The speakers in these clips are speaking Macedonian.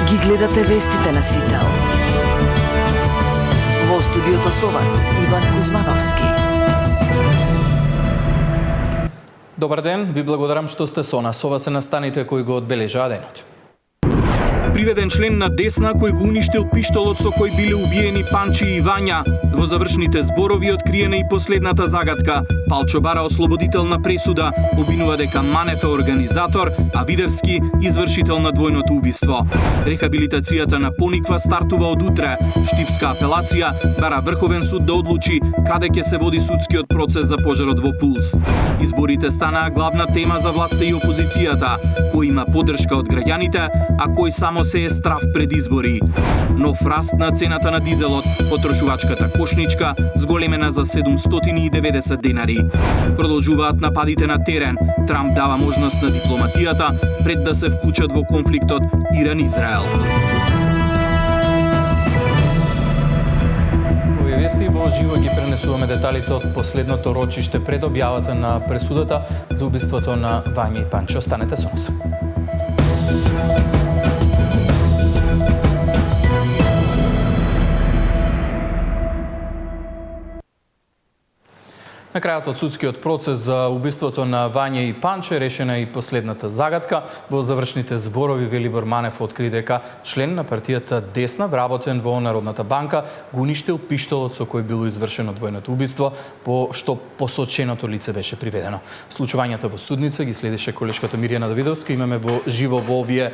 Ги гледате вестите на Сител. Во студиото со вас Иван Кузмановски. Добар ден, ви благодарам што сте со нас. Ова се настаните кои го одбележаа денот. Приведен член на Десна кој го уништил пиштолот со кој биле убиени Панче и Вања. Во завршните зборови откриена и последната загадка. Палчо бара ослободителна пресуда, обвинува дека Манев е организатор, а Видевски извршител на двојното убиство. Рехабилитацијата на Пониква стартува од утре. Штипска апелација бара Врховен суд да одлучи каде ќе се води судскиот процес за пожарот во Пулс. Изборите станаа главна тема за власта и опозицијата. Кој има поддршка од граѓаните, а кој само се е страв пред избори. Нов раст на цената на дизелот, потрошувачката кошничка зголемена за 790 денари. Продолжуваат нападите на терен. Трамп дава можност на дипломатијата пред да се вклучат во конфликтот Иран-Израел. Овие вести во живо ги пренесуваме деталите од последното рочиште пред објавата на пресудата за убиството на Вања и Панче. Останете со нас. На крајот од судскиот процес за убиството на Вања и Панче решена и последната загадка. Во завршните зборови Велибор Манев откри дека член на партијата Десна, вработен во Народната банка, го уништил пиштолот со кој било извршено двојното убиство, по што посоченото лице беше приведено. Случувањата во судница ги следеше колешката Мирјана Давидовска. Имаме во живо во овие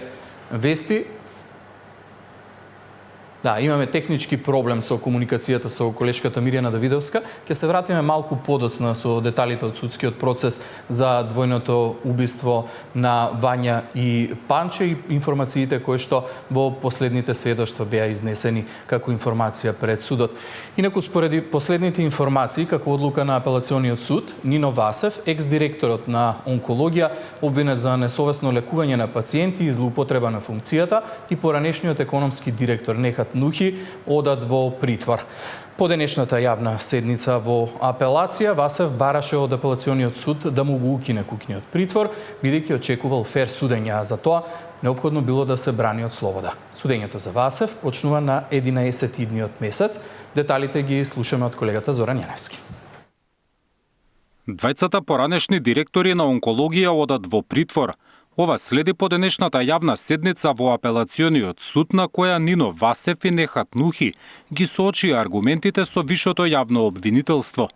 вести. Да, имаме технички проблем со комуникацијата со колешката Мирјана Давидовска. Ќе се вратиме малку подоцна со деталите од судскиот процес за двојното убиство на Вања и Панче и информациите кои што во последните сведоштва беа изнесени како информација пред судот. Инаку спореди последните информации, како одлука на апелациониот суд, Нино Васев, екс-директорот на онкологија, обвинет за несовесно лекување на пациенти и злоупотреба на функцијата, и поранешниот економски директор Нехат Нухи одат во притвор. По денешната јавна седница во апелација, Васев бараше од апелациониот суд да му го укине куќниот притвор, бидејќи очекувал фер судење, а за тоа неопходно било да се брани од слобода. Судењето за Васев почнува на 11-тидниот месец. Деталите ги слушаме од колегата Зоран Јаневски. Двајцата поранешни директори на онкологија одат во притвор. Ова следи по денешната јавна седница во апелациониот суд, на која Нино Васев и Нехат Нухи ги соочи аргументите со вишото јавно обвинителство.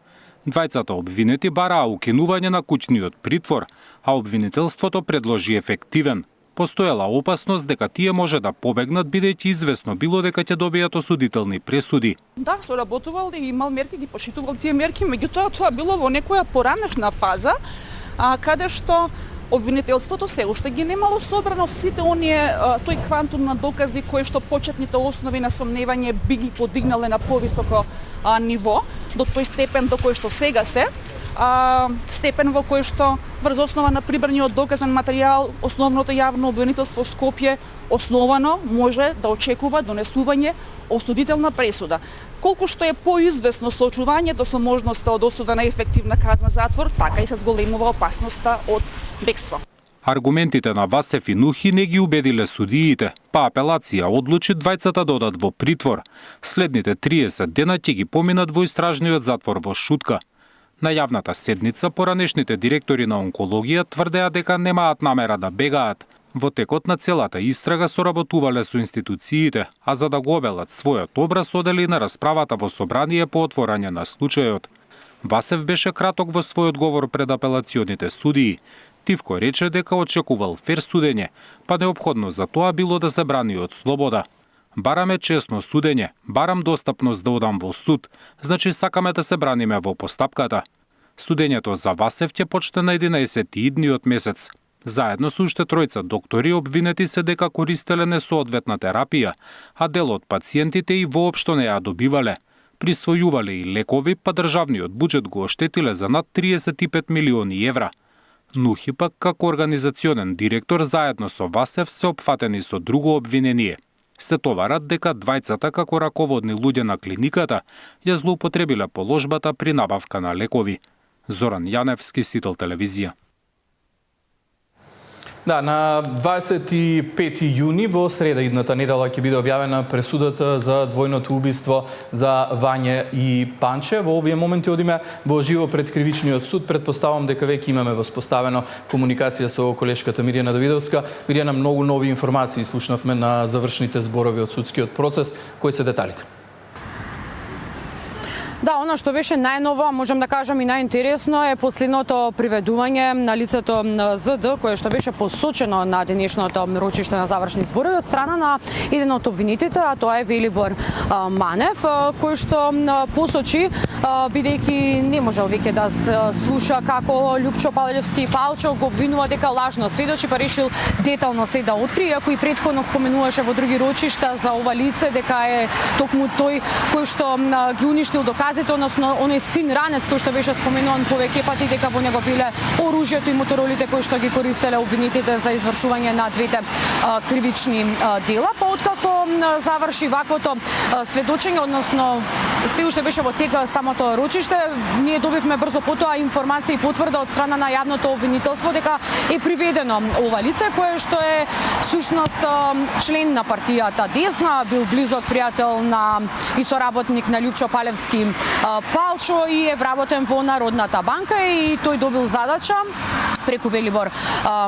Двајцата обвинети бараа укинување на куќниот притвор, а обвинителството предложи ефективен. Постоела опасност дека тие може да побегнат, бидејќи известно било дека ќе добијат осудителни пресуди. Да, соработувал и имал мерки, ги пошитувал тие мерки, меѓутоа тоа било во некоја поранешна фаза, каде што обвинителството се уште ги немало собрано сите оние тој квантум на докази кои што почетните основи на сомневање би ги подигнале на повисоко ниво, до тој степен до кој што сега се, степен во кој што врз основа на прибраниот доказен материјал основното јавно обвинителство Скопје основано може да очекува донесување осудителна пресуда. Колку што е поизвестно случувањето со можноста од осуда на ефективна казна затвор, така и се зголемува опасноста од бегство. Аргументите на Васев и Нухи не ги убедиле судиите, па апелација одлучи двајцата да одат во притвор. Следните 30 дена ќе ги поминат во истражниот затвор во Шутка. На јавната седница поранешните директори на онкологија тврдеа дека немаат намера да бегаат. Во текот на целата истрага соработувале со институциите, а за да го обелат својот образ одели на расправата во собрание по отворање на случајот. Васев беше краток во својот говор пред апелационите судии. Тивко рече дека очекувал фер судење, па неопходно за тоа било да се брани од слобода. Бараме честно судење, барам достапност да одам во суд, значи сакаме да се браниме во постапката. Судењето за Васев ќе почне на 11-тидниот месец. Заедно со уште тројца доктори обвинети се дека користеле несоодветна терапија, а дел од пациентите и воопшто не ја добивале. Присвојувале и лекови, па државниот буџет го оштетиле за над 35 милиони евра. Нухи пак како организационен директор заедно со Васев се опфатени со друго обвинение. Се товарат дека двајцата како раководни луѓе на клиниката ја злоупотребиле положбата при набавка на лекови. Зоран Јаневски, Сител телевизија. Да, на 25 јуни во среда идната недела ќе биде објавена пресудата за двојното убиство за Вања и Панче. Во овие моменти одиме во живо пред кривичниот суд. Предпоставам дека веќе имаме воспоставено комуникација со колешката Мирјана Давидовска. Мирјана, многу нови информации слушнавме на завршните зборови од судскиот процес. Кои се деталите? Да, она што беше најново, можам да кажам и најинтересно е последното приведување на лицето ЗД, кое што беше посочено на денешното рочиште на завршни зборови од страна на еден од обвинителите, а тоа е Велибор Манев, кој што посочи, бидејќи не можел веќе да слуша како Лјупчо Палевски и Палчо го обвинува дека лажно сведочи, па решил детално се да открие, иако и претходно споменуваше во други рочишта за ова лице дека е токму тој кој што ги уништил доказите, односно оној син ранец кој што беше споменуван повеќе пати дека во него биле оружјето и моторолите кои што ги користеле обвинителите за извршување на двете кривични дела. Па откако заврши ваквото сведочење, односно се уште беше во тек самото рочиште, ние добивме брзо потоа информација и потврда од страна на јавното обвинителство дека е приведено ова лице кое што е всушност член на партијата Десна, бил близок пријател на и соработник на Лјупчо Палевски Палчо и е вработен во Народната банка и тој добил задача преку Велибор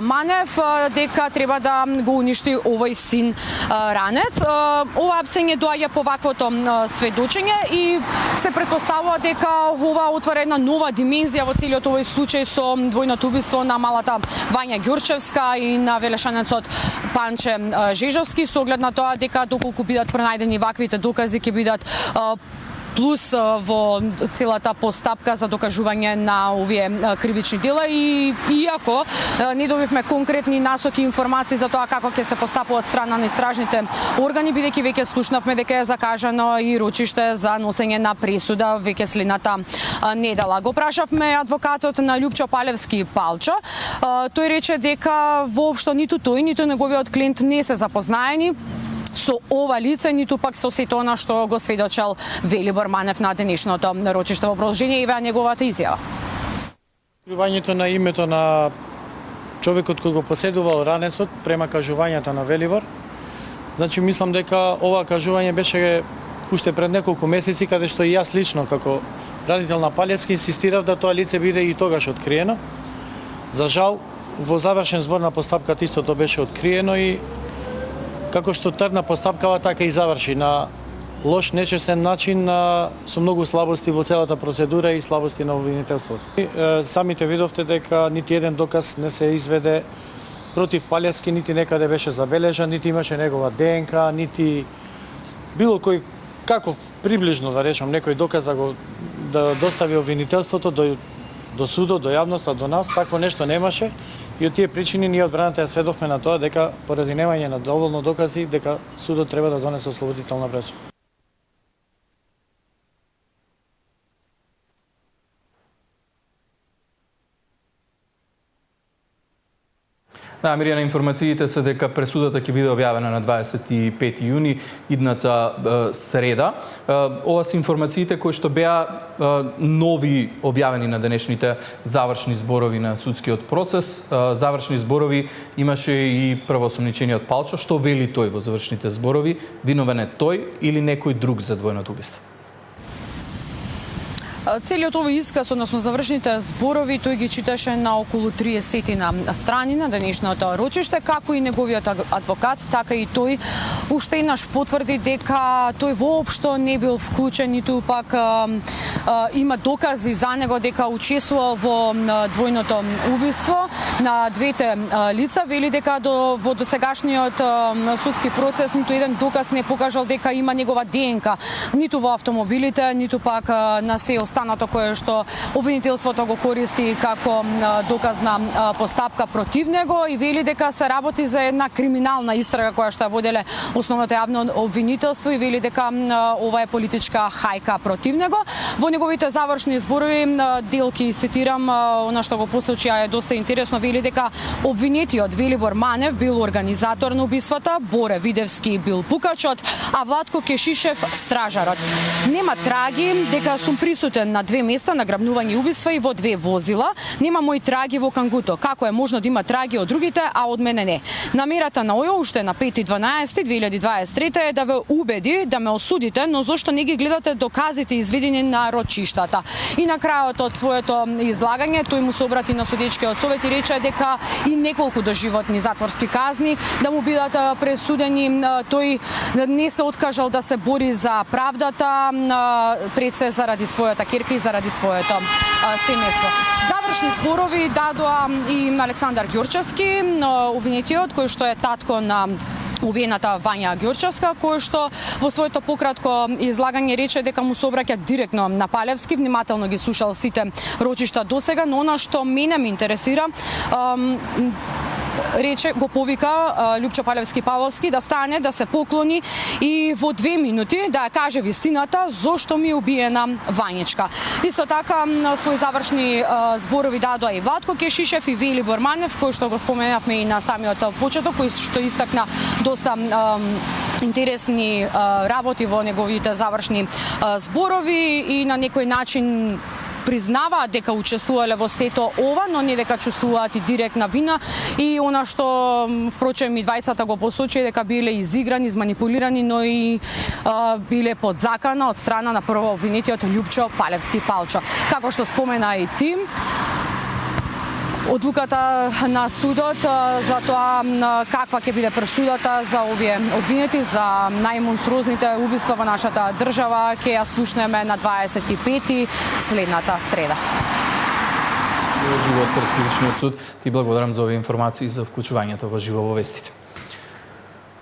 Манев дека треба да го уништи овој син ранец. Ова апсење доаѓа по ваквото сведочење и се претпоставува дека ова отвара една нова димензија во целиот овој случај со двојното убиство на малата Вања Ѓурчевска и на велешанецот Панче Жежовски, со оглед на тоа дека доколку бидат пронајдени ваквите докази ќе бидат плюс во целата постапка за докажување на овие кривични дела и иако не добивме конкретни насоки и информации за тоа како ќе се постапува од страна на истражните органи, бидејќи веќе слушнавме дека е закажано и рочиште за носење на пресуда веќе следната недела. Го прашавме адвокатот на Лјупчо Палевски Палчо. Тој рече дека воопшто ниту тој, ниту неговиот клиент не се запознаени со ова лице, ниту пак со сето она што го сведочел Велибор Манев на денешното рочиште. Во продолжение ива неговата изјава. Откривањето на името на човекот кој го поседувал ранецот према кажувањата на Велибор, значи мислам дека ова кажување беше уште пред неколку месеци, каде што и јас лично како радител на Палевски инсистирав да тоа лице биде и тогаш откриено. За жал, во завршен збор на постапката истото беше откриено и како што тргна постапкава, така и заврши на лош, нечестен начин, со многу слабости во целата процедура и слабости на обвинителството. Самите видовте дека нити еден доказ не се изведе против Палевски, нити некаде беше забележан, нити имаше негова ДНК, нити било кој каков приближно да речам некој доказ да достави обвинителството до судот, до јавноста, до нас, такво нешто немаше. И од тие причини ние од браната ја сведовме на тоа дека поради немање на доволно докази дека судот треба да донесе ослободителна пресуда. Да, Мирјана, информациите се дека пресудата ќе биде објавена на 25 јуни идната среда. Ова се информациите кои што беа нови објавени на денешните завршни зборови на судскиот процес. Завршни зборови имаше и првоосомничениот Палчо. Што вели тој во завршните зборови? Виновен е тој или некој друг за двојното убиство? Целиот овој исказ, односно завршните зборови, тој ги читаше на околу 30 на страни на денешното рочиште, како и неговиот адвокат, така и тој уште еднаш потврди дека тој воопшто не бил вклучен, ниту пак има докази за него дека учествувал во двојното убиство на двете лица. Вели дека во досегашниот судски процес ниту еден доказ не покажал дека има негова ДНК, ниту во автомобилите, ниту пак на се останато кое што обвинителството го користи како доказна постапка против него и вели дека се работи за една криминална истрага која што ја воделе основното јавно обвинителство и вели дека ова е политичка хајка против него. Во неговите завршни зборови дел ќе цитирам, она што го посочи е доста интересно, вели дека обвинетиот Велибор Манев бил организатор на убиствата, Боре Видевски бил пукачот, а Владко Кешишев стражарот. Нема траги дека сум присутен на две места на грабнување и убиства и во две возила. Нема мои траги во Кангуто. Како е можно да има траги од другите, а од мене не? Намерата на ОЈО уште на 5.12.2023 е да ве убеди да ме осудите, но зошто не ги гледате доказите изведени на рочиштата? И на крајот од своето излагање тој му се обрати на судечкиот совет и рече дека и неколку доживотни затворски казни да му бидат пресудени. Тој не се откажал да се бори за правдата, пред се заради својата ќерка и заради своето семејство. Завршни зборови дадоа и Александар Ѓурчевски, обвинетиот кој што е татко на убиената Вања Ѓурчевска, кој што во своето пократко излагање рече дека му се обраќа директно на Палевски, внимателно ги слушал сите рочишта досега, но она што мене ме интересира, рече, го повика Љупчо Палевски Павловски да стане, да се поклони и во 2 минути да ја каже вистината зошто ми е убиена Вањичка. Исто така свои завршни зборови дадоа и Владко Кешишев и Велибор Манев, кој што го споменавме и на самиот почеток, кој што истакна доста интересни работи во неговите завршни зборови и на некој начин признаваат дека учествувале во сето ова, но не дека чувствуваат и директна вина и она што впрочем и двајцата го посочи дека биле изиграни, изманипулирани, но и биле под закана од страна на прво обвинетиот Љупчо Палевски Палчо. Како што спомена и ти, одлуката на судот за тоа каква ќе биде пресудата за овие обвинети за најмонструозните убиства во нашата држава ќе ја слушнеме на 25 следната среда. Живот пред кривичниот суд. Ти благодарам за овие информации и за вклучувањето во живо во вестите.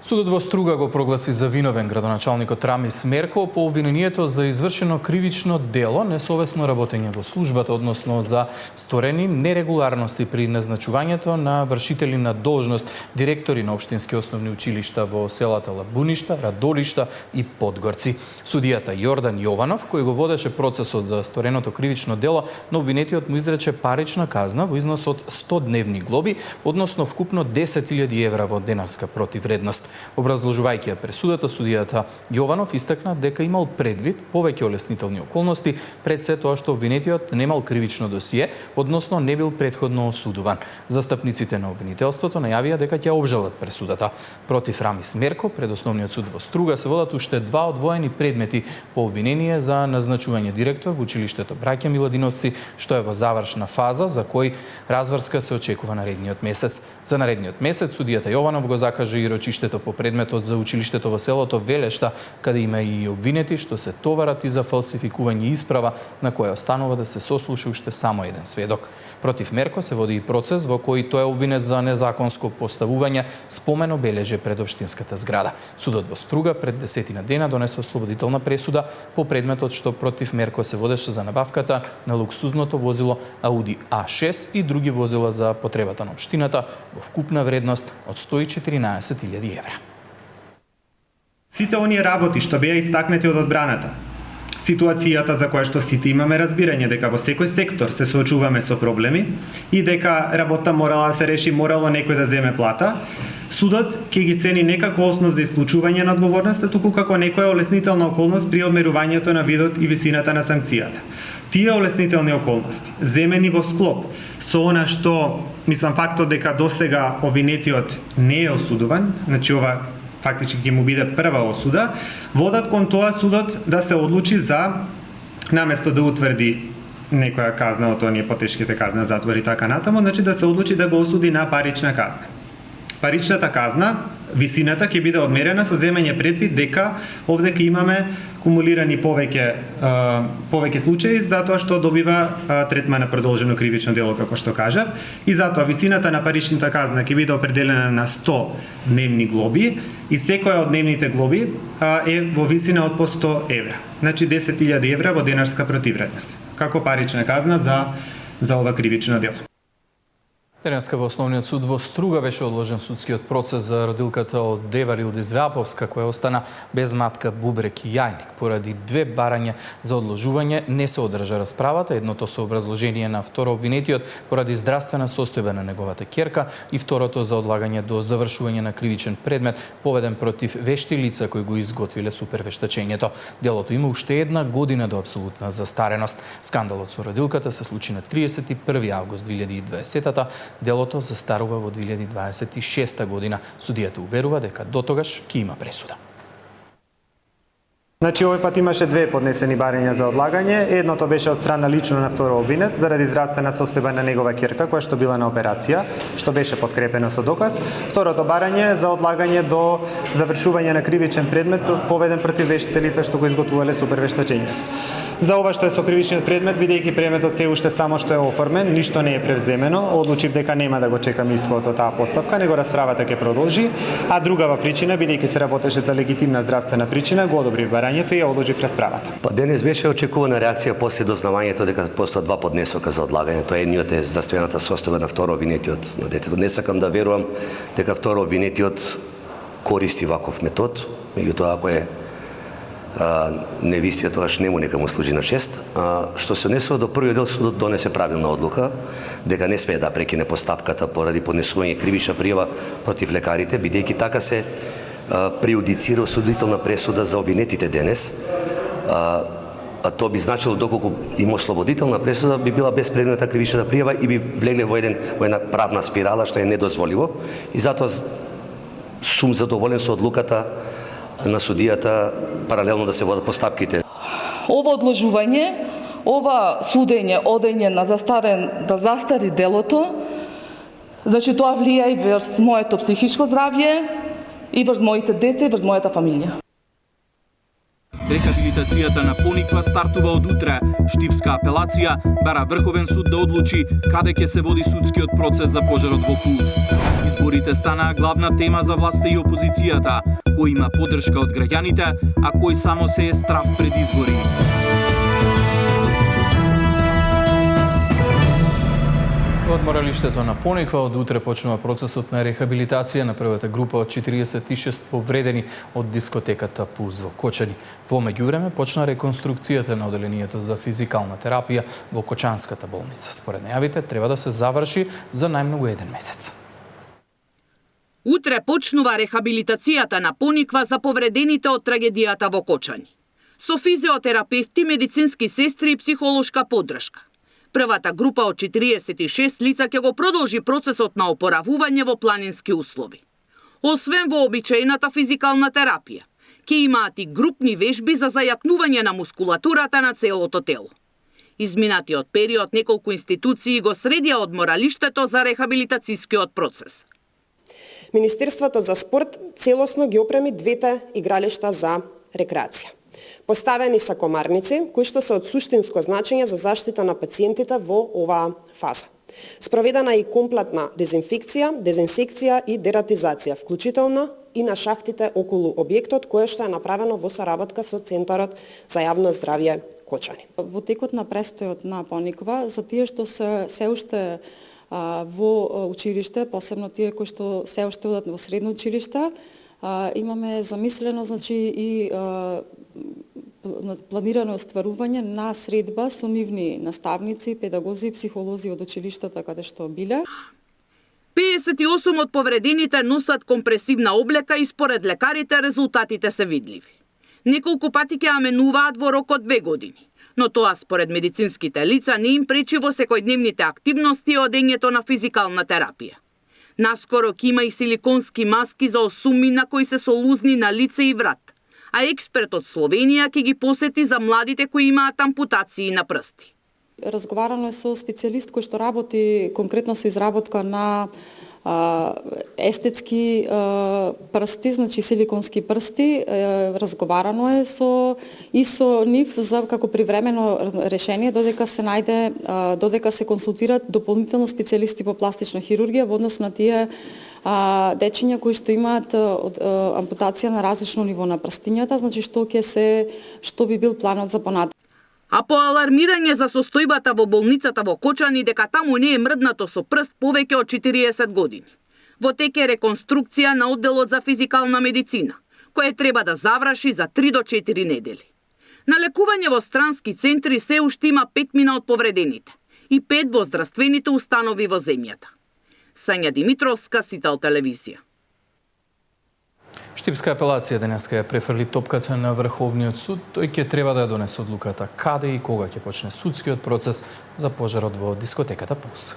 Судот во Струга го прогласи за виновен градоначалникот Рамис Мерко по обвинението за извршено кривично дело, несовесно работење во службата, односно за сторени нерегуларности при назначувањето на вршители на должност, директори на општински основни училишта во селата Лабуништа, Радолишта и Подгорци. Судијата Јордан Јованов, кој го водеше процесот за стореното кривично дело, на обвинетиот му изрече парична казна во износ од 100 дневни глоби, односно вкупно 10.000 евра во денарска противредност. Образложувајќи ја пресудата, судијата Јованов истакна дека имал предвид повеќе олеснителни околности пред се тоа што обвинетиот немал кривично досие, односно не бил претходно осудуван. Застапниците на обвинителството најавија дека ќе обжалат пресудата. Против Рамис Мерко пред Основниот суд во Струга се водат уште 2 одвоени предмети по обвинение за назначување директор во училиштето Браќа Миладиновци, што е во завршна фаза, за кој разврска се очекува наредниот месец. За наредниот месец судијата Јованов го закаже и рочиштето по предметот за училиштето во селото Велешта, каде има и обвинети што се товарат и за фалсификување исправа на која останува да се сослуша уште само еден сведок. Против Мерко се води и процес во кој тој е обвинет за незаконско поставување спомен обележје пред општинската зграда. Судот во Струга пред 10 дена донесе ослободителна пресуда по предметот што против Мерко се водеше за набавката на луксузното возило Ауди А6 и други возила за потребата на општината во вкупна вредност од 114.000 евра. Сите оние работи што беа истакнати од одбраната, ситуацијата за која што сите имаме разбирање дека во секој сектор се соочуваме со проблеми и дека работа морала да се реши, морало некој да земе плата, судот ќе ги цени не како основ за исклучување на одговорноста, туку како некоја олеснителна околност при одмерувањето на видот и висината на санкцијата. Тие олеснителни околности, земени во склоп со она што, мислам, фактот дека досега обвинетиот не е осудуван, значи ова фактички ќе му биде прва осуда, водат кон тоа судот да се одлучи за, наместо да утврди некоја казна од оние потешките казна, затвори така натаму, значи да се одлучи да го осуди на парична казна. Паричната казна, висината ќе биде одмерена со земење предвид дека овде ќе имаме кумулирани повеќе случаи затоа што добива третман на продолжено кривично дело, како што кажав, и затоа висината на паричната казна ќе биде определена на 100 дневни глоби и секоја од дневните глоби е во висина од по 100 евра. Значи 10.000 евра во денарска противредност, како парична казна за ова кривично дело. Денеска во Основниот суд во Струга беше одложен судскиот процес за родилката од Девар Илдис Веаповска, која остана без матка, бубрек и јајник. Поради две барања за одложување не се одржа расправата, едното со образложение на второ обвинетиот поради здравствена состојба на неговата ќерка и второто за одлагање до завршување на кривичен предмет поведен против вешти лица кои го изготвиле супервештачењето. Делото има уште една година до апсолутна застареност. Скандалот со родилката се случи на 31 август 2020-та. Делото застарува во 2026 година. Судијата уверува дека дотогаш ќе има пресуда. Значи, овој пат имаше две поднесени барања за одлагање. Едното беше од страна лично на второ обвинет, заради здравствена состојба на негова ќерка, која што била на операција, што беше подкрепено со доказ. Второто барање за одлагање до завршување на кривичен предмет поведен против вештите лица што го изготвувале супервештачењето. За ова што е со кривичниот предмет, бидејќи предметот се уште само што е оформен, ништо не е превземено, одлучив дека нема да го чекам исходот од таа постапка, него расправата ќе продолжи, а другава причина, бидејќи се работеше за легитимна здравствена причина, го одобрив барањето и ја одложив расправата. Па денес беше очекувана реакција после дознавањето дека постојат два поднесока за одлагање. Тоа едниот е здравствената состојба на второ обвинетиот на детето. Не сакам да верувам дека второ обвинетиот користи ваков метод, меѓутоа ако е невистија, тогаш нему нека му служи на чест. Што се однесува до првиот дел, судот донесе правилна одлука дека не смее да прекине постапката поради поднесување кривична пријава против лекарите, бидејќи така се прејудицира осудителна пресуда за обвинетите денес. А тоа би значило доколку има ослободителна пресуда, би била безпредметна кривична пријава и би влегле во една правна спирала што е недозволиво. И затоа сум задоволен со одлуката на судијата паралелно да се водат постапките. Ова одложување, ова судење, одење на да застари делото, значи тоа влија и врз моето психичко здравје и врз моите деца и врз мојата фамилија. Рехабилитацијата на Пониква стартува од утре. Штипска апелација бара Врховен суд да одлучи каде ќе се води судскиот процес за пожарот во Кулс. Изборите станаа главна тема за власта и опозицијата, кој има поддршка од граѓаните, а кој само се е страв пред избори. Во одморалиштето на Пониква од утре почнува процесот на рехабилитација на првата група од 46 повредени од дискотеката Пулс во Кочани. Во меѓувреме почна реконструкцијата на оделението за физикална терапија во Кочанската болница. Според најавите треба да се заврши за најмногу 1 месец. Утре почнува рехабилитацијата на Пониква за повредените од трагедијата во Кочани. Со физиотерапевти, медицински сестри и психолошка поддршка. Првата група од 46 лица ќе го продолжи процесот на опоравување во планински услови. Освен во обичајната физикална терапија, ќе имаат и групни вежби за зајакнување на мускулатурата на целото тело. Изминатиот период неколку институции го средија одморалиштето за рехабилитацијскиот процес. Министерството за спорт целосно ги опреми двете игралишта за рекреација. Поставени се комарници, кои што се од суштинско значење за заштита на пациентите во оваа фаза. Спроведена е и комплетна дезинфекција, дезинсекција и дератизација, вклучително и на шахтите околу објектот, кое што е направено во соработка со Центарот за јавно здравје Кочани. Во текот на престојот на Пониква, за тие што се уште во училиште, посебно тие кои што се уште одат во средно училиште, имаме замислено, значи, и планирано остварување на средба со нивни наставници, педагози и психолози од училиштата каде што биле. 58 од повредените носат компресивна облека и според лекарите резултатите се видливи. Неколку пати ќе ја менуваат во рок од 2 години, но тоа според медицинските лица не им пречи во секојдневните активности и одењето на физикална терапија. Наскоро ќе има и силиконски маски за осумина кои се солузни на лице и врат, а експерт од Словенија ќе ги посети за младите кои имаат ампутации на прсти. Разговарано е со специјалист кој што работи конкретно со изработка на естетски прсти, значи силиконски прсти. Разговарано е со нив за како привремено решение додека се најде, додека се консултират дополнително специјалисти по пластична хирургија во однос на тие дечиња кои што имаат ампутација на различно ниво на прстињата, значи што би бил планот за понатаму. А по алармирање за состојбата во болницата во Кочани дека таму не е мрднато со прст повеќе од 40 години. Во тек е реконструкција на одделот за физикална медицина, која треба да заврши за 3 до 4 недели. На лекување во странски центри се уште има 5 од повредените и 5 во здравствените установи во земјата. Сања Димитровска, Сител телевизија. Штипска апелација денеска ја префрли топката на Врховниот суд. Тој ќе треба да ја донесе одлуката каде и кога ќе почне судскиот процес за пожарот во дискотеката Пулс.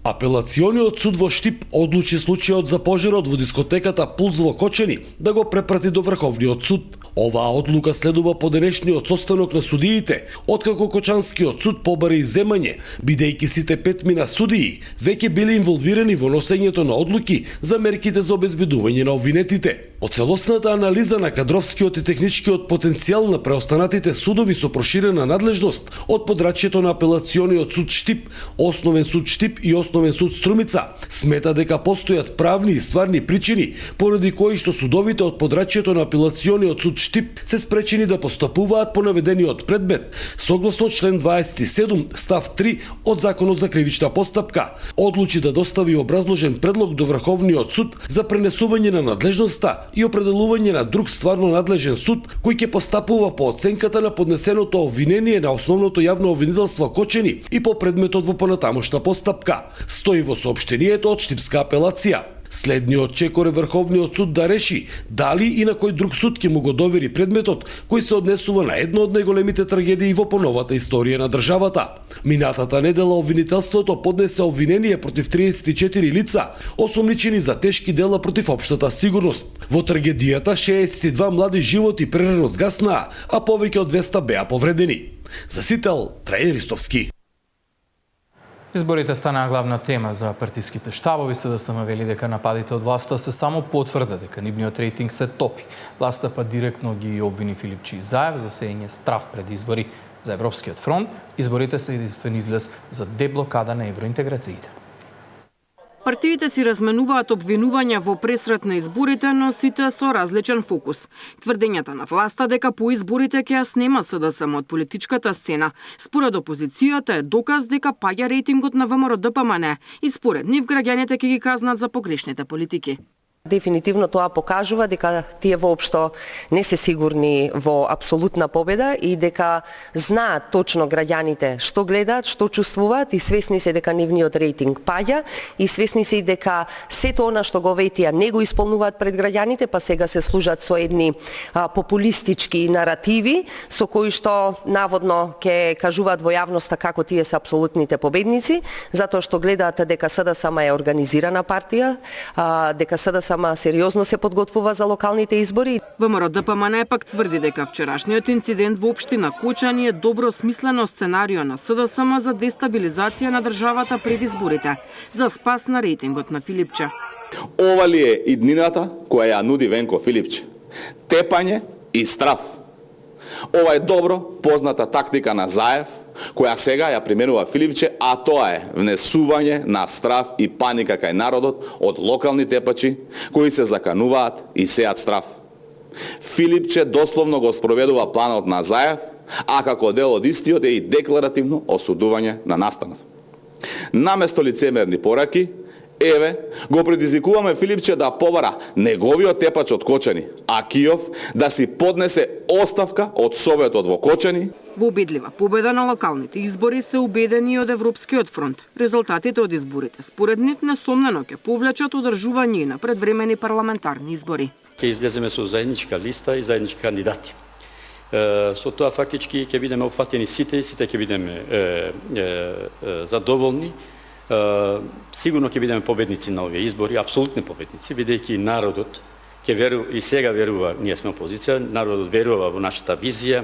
Апелациониот суд во Штип одлучи случајот за пожарот во дискотеката Пулс во Кочани да го препрати до Врховниот суд. Оваа одлука следува по денешниот состанок на судиите, откако Кочанскиот суд побари земање, бидејќи сите 5 судии веќе биле инволвирани во носењето на одлуки за мерките за обезбедување на обвинетите. Од целосната анализа на кадровскиот и техничкиот потенцијал на преостанатите судови со проширена надлежност од подрачјето на Апелациониот суд Штип, Основен суд Штип и Основен суд Струмица, смета дека постојат правни и стварни причини поради кои што судовите од подрачјето на Апелациониот суд Штип се спречени да постапуваат по наведениот предмет, согласно член 27 став 3 од Законот за кривична постапка. Одлучи да достави образложен предлог до Врховниот суд за пренесување на надлежноста и определување на друг стварно надлежен суд кој ќе постапува по оценката на поднесеното обвинение на Основното јавно обвинителство Кочани и по предметот во понатамошна постапка, стои во соопштението од Штипска апелација. Следниот чекор е Врховниот суд да реши дали и на кој друг суд ќе му го довери предметот кој се однесува на една од најголемите трагедии во поновата историја на државата. Минатата недела обвинителството поднесе обвинение против 34 лица, осомничени за тешки дела против општата сигурност. Во трагедијата 62 млади животи прерано згаснаа, а повеќе од 200 беа повредени. За Сител, Трајан Ристовски. Изборите станаа главна тема за партиските штабови. СДСМ вели дека нападите од власта се само потврда дека нивниот рейтинг се топи. Власта па директно ги обвини Филипчи и Заев за сеење страв пред избори. За Европскиот фронт изборите се единствен излез за деблокада на евроинтеграциите. Партиите си разменуваат обвинувања во пресрет на изборите, но сите со различен фокус. Тврдењата на власта дека по изборите ќе ја снема СДСМ од политичката сцена, според опозицијата е доказ дека паѓа рейтингот на ВМРО-ДПМН и според нив граѓаните ќе ги казнат за погрешните политики. Дефинитивно тоа покажува дека тие воопшто не се сигурни во апсолутна победа и дека знаат точно граѓаните што гледаат, што чувствуваат и свесни се дека нивниот рейтинг паѓа и свесни се и дека сето она што го ветија не го исполнуваат пред граѓаните, па сега се служат со едни популистички наративи со кои што наводно ќе кажуваат во јавноста како тие се апсолутните победници, затоа што гледаат дека СДСМ е организирана партија, дека СДСМ сериозно се подготвува за локалните избори. ВМРО-ДПМН пак тврди дека вчерашниот инцидент во општина Кочани е добро смислено сценарио на СДСМ за дестабилизација на државата пред изборите, за спас на рейтингот на Филипче. Ова ли е иднината која ја нуди Венко Филипче? Тепање и страв. Ова е добро позната тактика на Заев, која сега ја применува Филипче, а тоа е внесување на страв и паника кај народот од локални тепачи кои се закануваат и сеат страв. Филипче дословно го спроведува планот на Заев, а како дел од истиот е и декларативно осудување на настанот. Наместо лицемерни пораки, еве, го предизвикуваме Филипче да побара неговиот тепач од Кочани, а Киов да си поднесе оставка од Советот во Кочани. Во убедлива победа на локалните избори се убедени од Европскиот фронт. Резултатите од изборите според нив несомнено ќе повлечат одржување на предвремени парламентарни избори. Ќе излеземе со заедничка листа и заеднички кандидати. Со тоа фактички ќе бидеме опфатени сите ќе бидеме задоволни. Сигурно ќе бидеме победници на овие избори, апсолутни победници, бидејќи народот ќе верува и сега верува, ние сме опозиција, народот верува во нашата визија,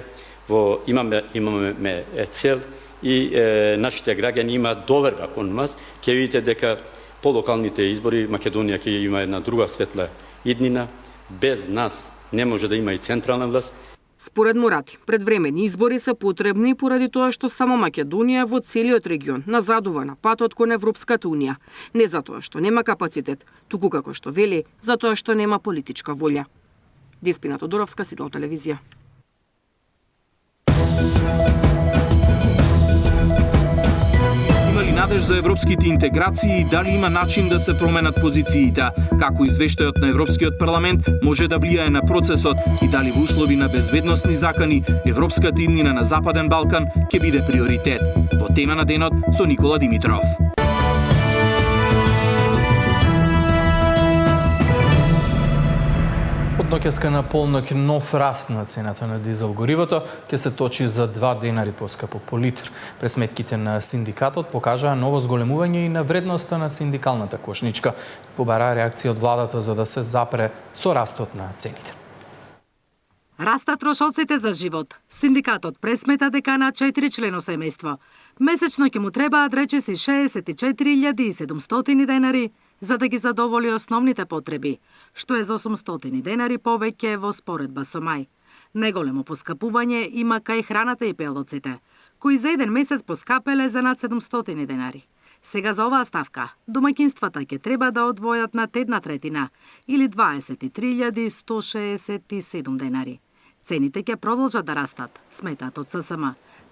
имаме цел и нашите граѓани имаат доверба кон нас. Ќе видите дека по локалните избори Македонија ќе има една друга светла иднина. Без нас не може да има и централна власт. Според Мурати, предвремени избори се потребни поради тоа што само Македонија во целиот регион назадува на патот кон Европската унија. Не затоа што нема капацитет, туку како што вели, затоа што нема политичка волја. Диспина Тодоровска, Сител телевизија. Надеж за европските интеграции и дали има начин да се променат позициите, како извештајот на Европскиот парламент може да влијае на процесот и дали во услови на безбедносни закани европската иднина на Западен Балкан ќе биде приоритет. Во тема на денот со Никола Димитров. Од ноќеска на полноќ нов раст на цената на дизел горивото ќе се точи за 2 денари поскапо по литр. Пресметките на синдикатот покажаа ново зголемување и на вредноста на синдикалната кошничка. Побараа реакција од владата за да се запре со растот на цените. Растат трошоците за живот. Синдикатот пресмета дека на 4-члено семејство месечно ќе му требаат речиси 64.700 денари за да ги задоволи основните потреби, што е за 800 денари повеќе во споредба со мај. Неголемо поскапување има кај храната и пелоците, кои за еден месец поскапеле за над 700 денари. Сега за оваа ставка, домаќинствата ќе треба да одвојат над 1/3 или 23.167 денари. Цените ќе продолжат да растат, сметаат од ССМ.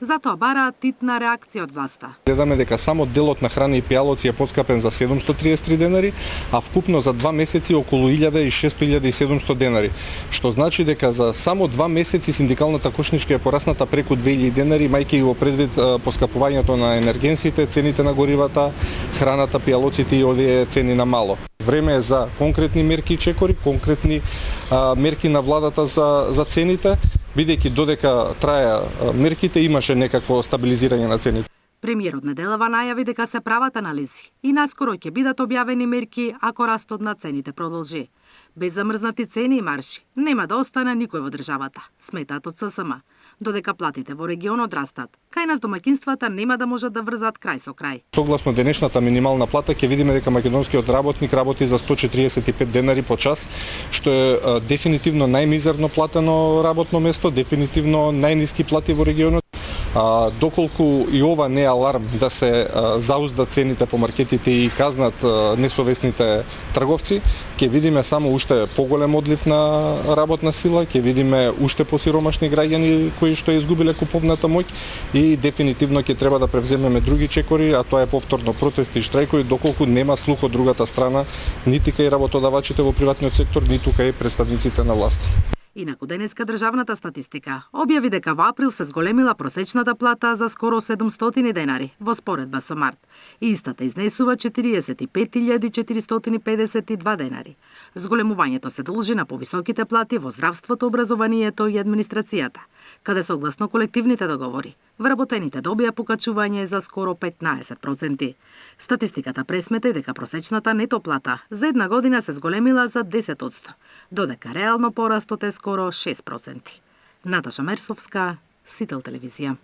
Затоа бараат титна реакција од власта. Гледаме дека само делот на храна и пијалоци е поскапен за 733 денари, а вкупно за 2 месеци околу 1600-1700 денари, што значи дека за само 2 месеци синдикалната кошничка е порасната преку 2000 денари, мајќи го предвид поскапувањето на енергенсите, цените на горивата, храната, пијалоците и овие цени на мало. Време е за конкретни мерки и чекори, конкретни мерки на владата за цените, бидејќи додека траја мерките имаше некакво стабилизирање на цените. Премиерот неделава најави дека се прават анализи и наскоро ќе бидат објавени мерки ако растот на цените продолжи. Без замрзнати цени и марши нема да остане никој во државата, сметаат од ССМ. Додека платите во регионот растат, кај нас домаќинствата нема да можат да врзат крај со крај. Согласно денешната минимална плата ќе видиме дека македонскиот работник работи за 145 денари по час, што е дефинитивно најмизерно платено работно место, дефинитивно најниски плати во регионот. Доколку и ова не е аларм да се зауздат цените по маркетите и казнат несовесните трговци, ќе видиме само уште поголем одлив на работна сила, ќе видиме уште посиромашни граѓани кои што изгубиле куповната моќ и дефинитивно ќе треба да превземеме други чекори, а тоа е повторно протести и штрајкови, доколку нема слух од другата страна, нити кај работодавачите во приватниот сектор, ниту кај представниците на власт. Инаку денеска државната статистика објави дека во април се зголемила просечната плата за скоро 700 денари во споредба со март. И истата изнесува 45.452 денари. Зголемувањето се должи на повисоките плати во здравството, образованието и администрацијата, каде согласно колективните договори вработените добија покачување за скоро 15%. Статистиката пресмета и дека просечната нето плата за една година се зголемила за 10%, додека реално порастот е скоро 6%. Наташа Мерсовска, Сител телевизија.